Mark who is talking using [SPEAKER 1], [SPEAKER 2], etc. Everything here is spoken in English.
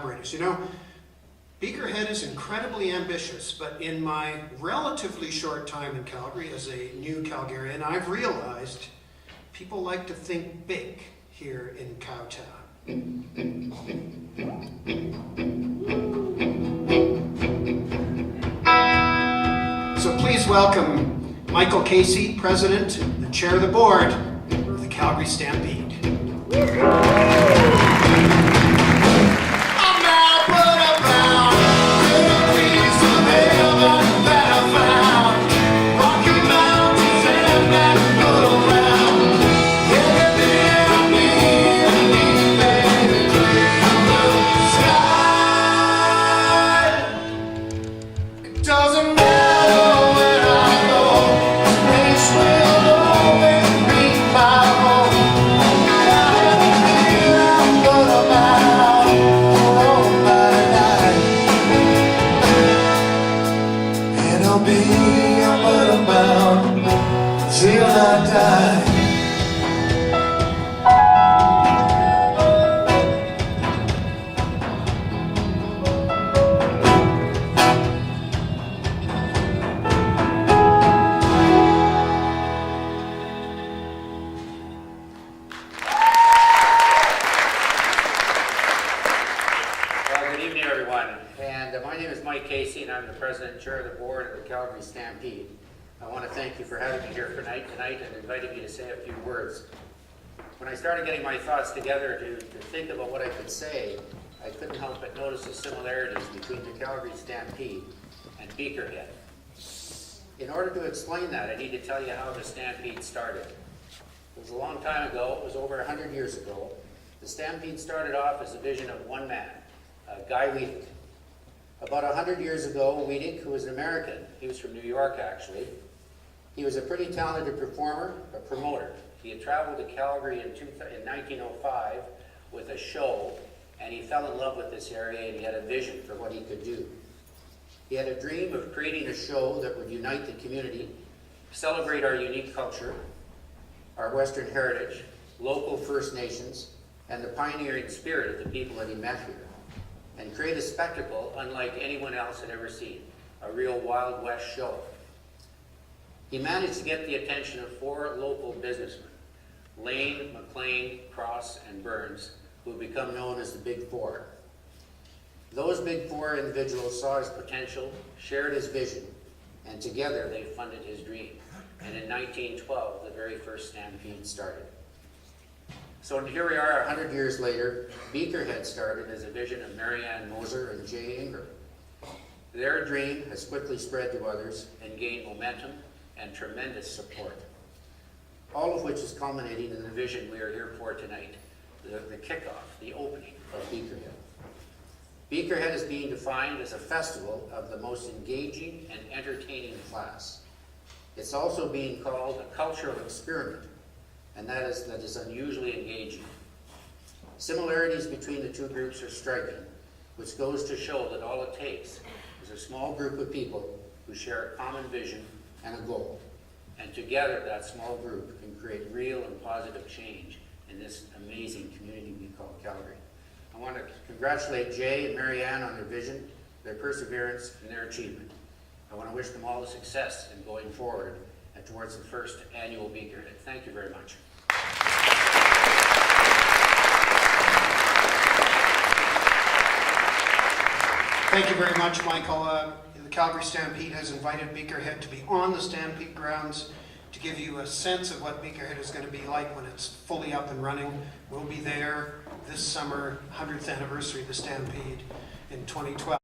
[SPEAKER 1] collaborators. You know, Beakerhead is incredibly ambitious, but in my relatively short time in Calgary as a new Calgarian, I've realized people like to think big here in Cowtown. So please welcome Michael Casey, President and Chair of the Board of the Calgary Stampede.
[SPEAKER 2] Till I die.
[SPEAKER 3] Well, good evening, everyone. And my name is Mike Casey, and I'm the President and Chair of the Board of the Calgary Stampede. I want to thank you for having me here tonight and inviting me to say a few words. When I started getting my thoughts together to think about what I could say, I couldn't help but notice the similarities between the Calgary Stampede and Beakerhead. In order to explain that, I need to tell you how the Stampede started. It was a long time ago. It was over 100 years ago. The Stampede started off as a vision of one man, Guy Weedick. About 100 years ago, Weedick, who was an American, he was from New York actually, he was a pretty talented performer, a promoter. He had traveled to Calgary in 1905 with a show, and he fell in love with this area, and he had a vision for what he could do. He had a dream of creating a show that would unite the community, celebrate our unique culture, our Western heritage, local First Nations, and the pioneering spirit of the people that he met here, and create a spectacle unlike anyone else had ever seen, a real Wild West show. He managed to get the attention of 4 local businessmen, Lane, McLean, Cross, and Burns, who have become known as the Big Four. Those Big Four individuals saw his potential, shared his vision, and together they funded his dream. And in 1912, the very first Stampede started. So here we are 100 years later. Beakerhead started as a vision of Marianne Moser and Jay Ingram. Their dream has quickly spread to others and gained momentum and tremendous support, all of which is culminating in the vision we are here for tonight, the kickoff, the opening of Beakerhead. Beakerhead is being defined as a festival of the most engaging and entertaining class. It's also being called a cultural experiment, and that is unusually engaging. Similarities between the two groups are striking, which goes to show that all it takes is a small group of people who share a common vision and a goal. And together, that small group can create real and positive change in this amazing community we call Calgary. I want to congratulate Jay and Marianne on their vision, their perseverance, and their achievement. I want to wish them all the success in going forward and towards the first annual Beakerhead. Thank you very much.
[SPEAKER 1] Thank you very much, Michael. The Calgary Stampede has invited Beakerhead to be on the Stampede grounds to give you a sense of what Beakerhead is going to be like when it's fully up and running. We'll be there this summer, 100th anniversary of the Stampede in 2012.